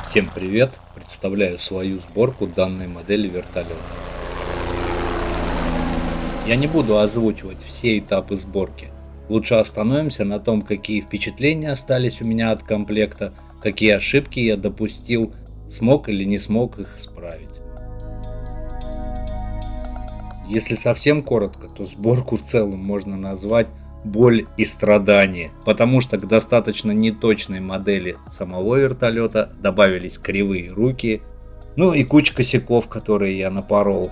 Всем привет! Представляю свою сборку данной модели вертолета. Я не буду озвучивать все этапы сборки. Лучше остановимся на том, какие впечатления остались у меня от комплекта, какие ошибки я допустил, смог или не смог их исправить. Если совсем коротко, то сборку в целом можно назвать боль и страдания, потому что к достаточно неточной модели самого вертолета добавились кривые руки, ну и куча косяков, которые я напорол.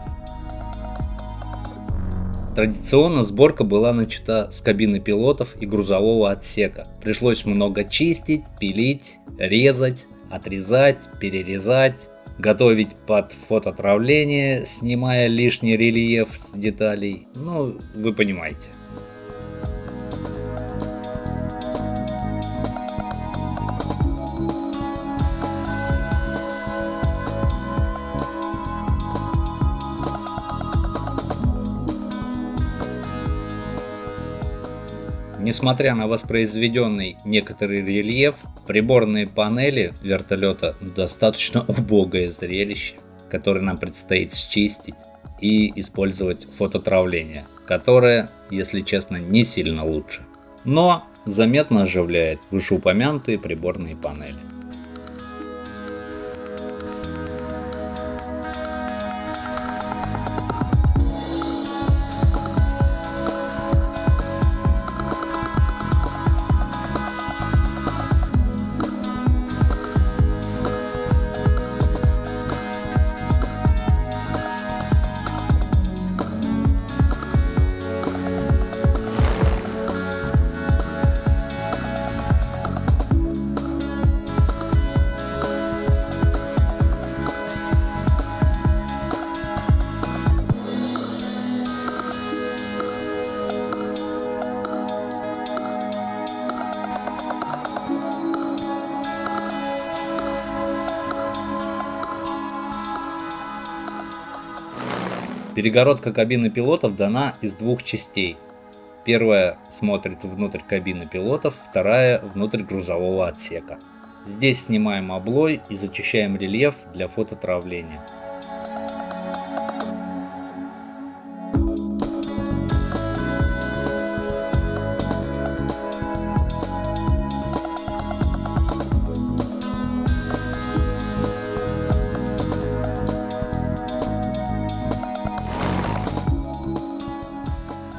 Традиционно сборка была начата с кабины пилотов и грузового отсека. Пришлось много чистить, пилить, резать, отрезать, перерезать, готовить под фототравление, снимая лишний рельеф с деталей. Ну, вы понимаете. Несмотря на воспроизведенный некоторый рельеф, приборные панели вертолета достаточно убогое зрелище, которое нам предстоит счистить и использовать фототравление, которое, если честно, не сильно лучше, но заметно оживляет вышеупомянутые приборные панели. Перегородка кабины пилотов дана из двух частей. Первая смотрит внутрь кабины пилотов, вторая внутрь грузового отсека. Здесь снимаем облой и зачищаем рельеф для фототравления.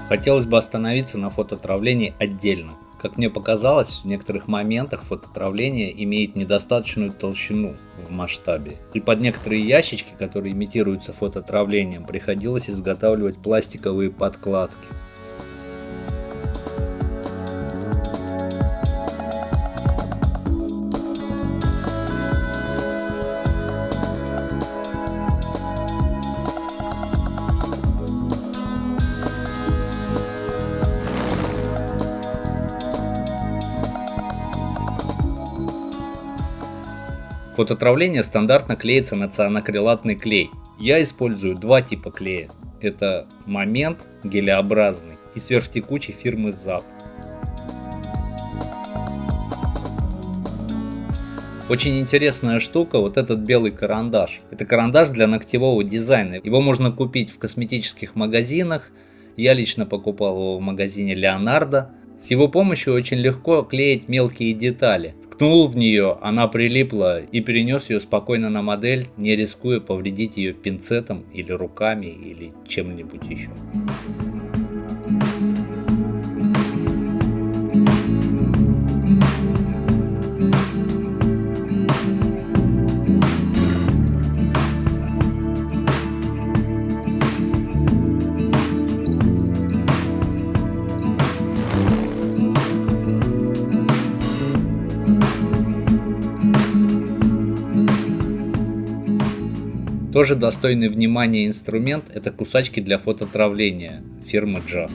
Хотелось бы остановиться на фототравлении отдельно. Как мне показалось, в некоторых моментах фототравление имеет недостаточную толщину в масштабе. И под некоторые ящички, которые имитируются фототравлением, приходилось изготавливать пластиковые подкладки. Фототравление стандартно клеится на цианокрилатный клей. Я использую два типа клея. Это момент гелеобразный и сверхтекучий фирмы ZAP. Очень интересная штука вот этот белый карандаш. Это карандаш для ногтевого дизайна. Его можно купить в косметических магазинах. Я лично покупал его в магазине Leonardo. С его помощью очень легко клеить мелкие детали. Ткнул в нее, она прилипла и перенес ее спокойно на модель, не рискуя повредить ее пинцетом или руками или чем-нибудь еще. Тоже достойный внимания инструмент – это кусачки для фототравления фирмы JAS.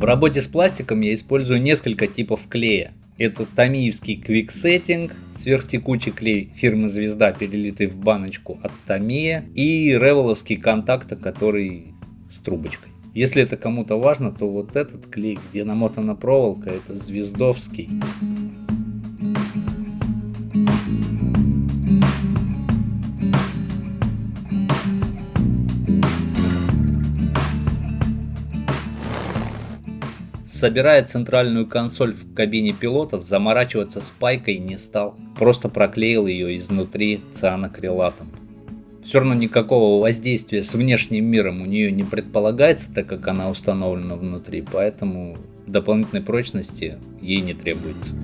В работе с пластиком я использую несколько типов клея. Это томиевский Quick Setting, сверхтекучий клей фирмы Звезда, перелитый в баночку от Томия, и ревеловский Контакта, который с трубочкой. Если это кому-то важно, то вот этот клей, где намотана проволока, это звездовский. Собирая центральную консоль в кабине пилотов, заморачиваться с пайкой не стал. Просто проклеил ее изнутри цианокрилатом. Все равно никакого воздействия с внешним миром у нее не предполагается, так как она установлена внутри, поэтому дополнительной прочности ей не требуется.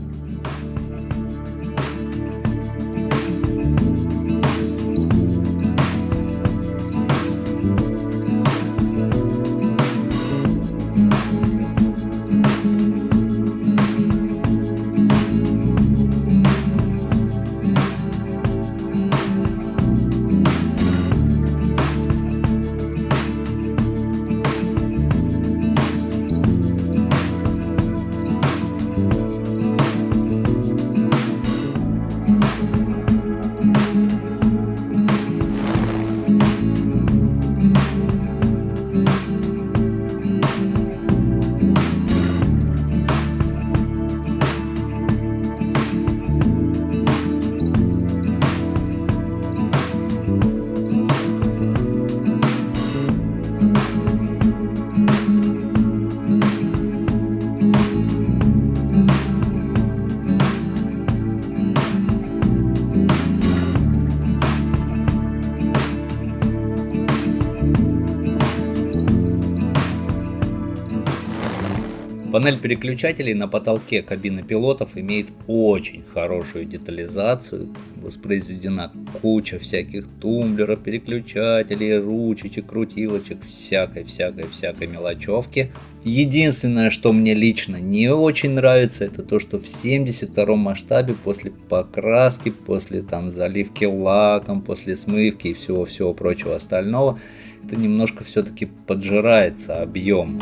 Панель переключателей на потолке кабины пилотов имеет очень хорошую детализацию. Воспроизведена куча всяких тумблеров, переключателей, ручечек, крутилочек, всякой мелочевки. Единственное, что мне лично не очень нравится, это то, что в 72-м масштабе после покраски, после заливки лаком, после смывки и всего прочего остального, это немножко все-таки поджирается объем.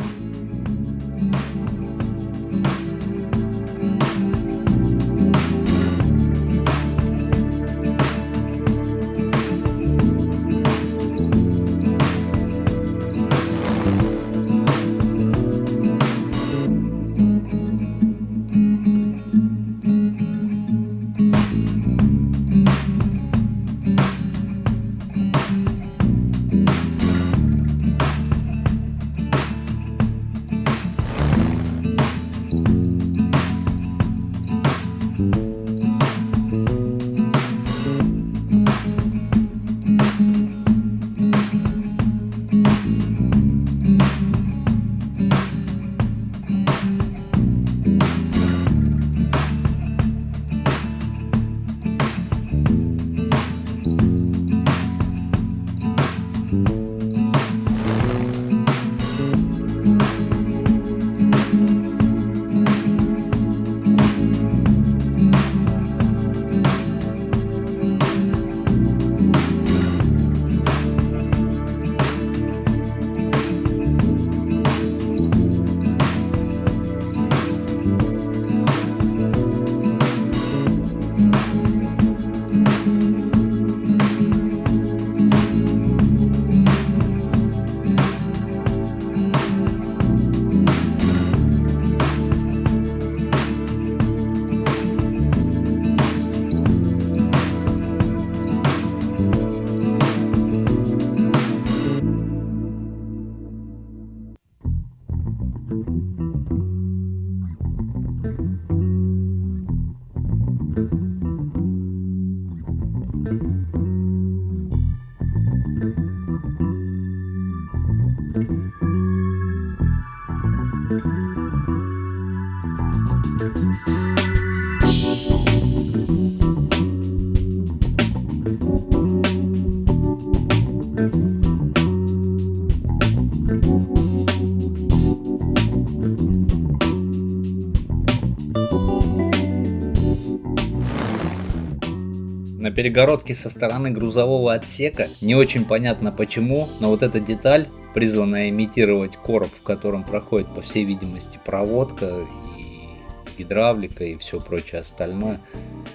На перегородке со стороны грузового отсека не очень понятно почему, но вот эта деталь призванная имитировать короб, в котором проходит, по всей видимости, проводка и гидравлика и все прочее остальное,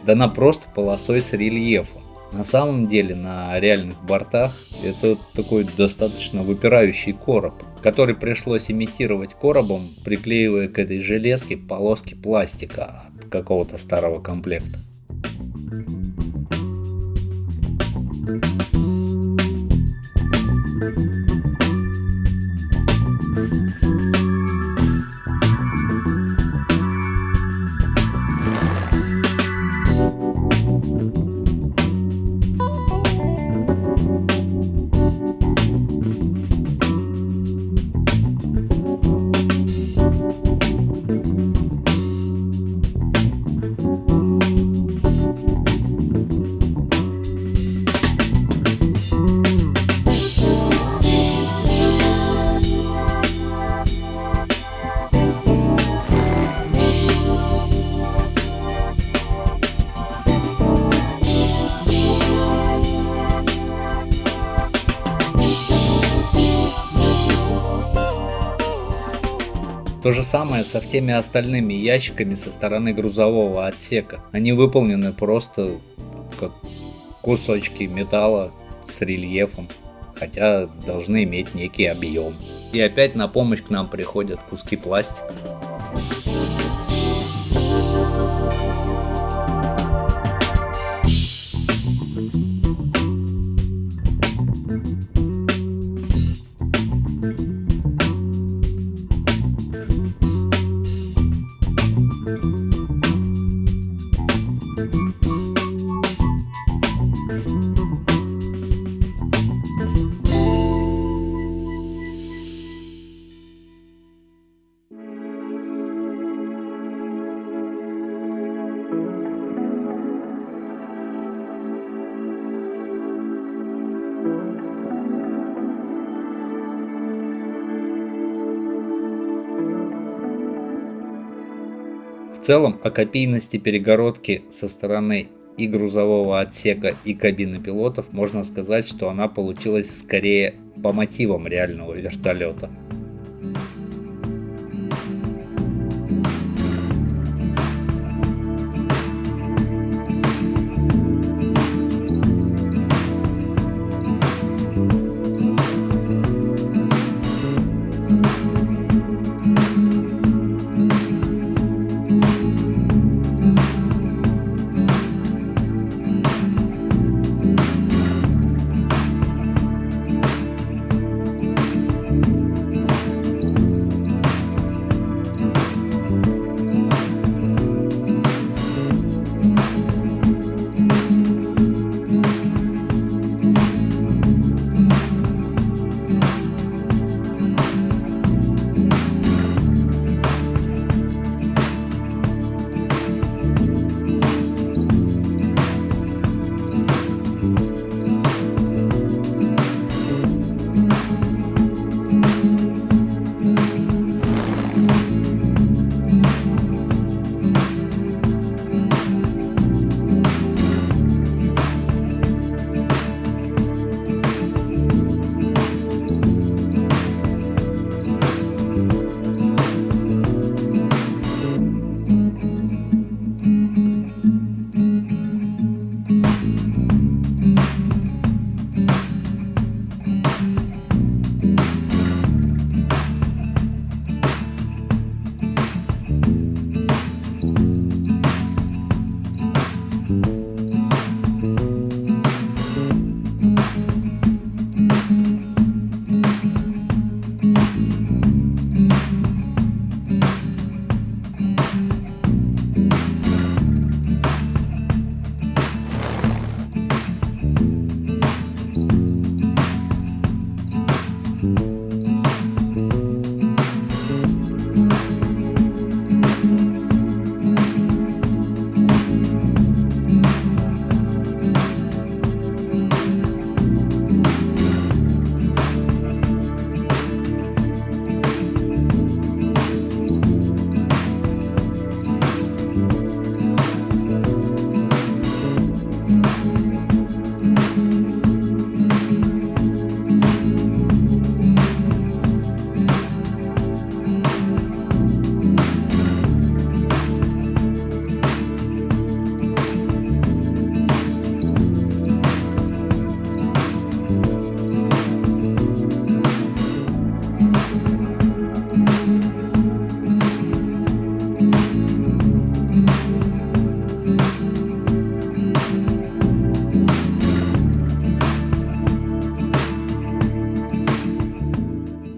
дана просто полосой с рельефом. На самом деле на реальных бортах это такой достаточно выпирающий короб, который пришлось имитировать коробом, приклеивая к этой железке полоски пластика от какого-то старого комплекта. То же самое со всеми остальными ящиками со стороны грузового отсека. Они выполнены просто как кусочки металла с рельефом, хотя должны иметь некий объем. И опять на помощь к нам приходят куски пластика. В целом, о копийности перегородки со стороны и грузового отсека, и кабины пилотов можно сказать, что она получилась скорее по мотивам реального вертолета.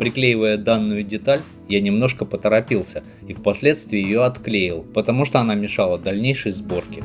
приклеивая данную деталь, я немножко поторопился и впоследствии ее отклеил, потому что она мешала дальнейшей сборке.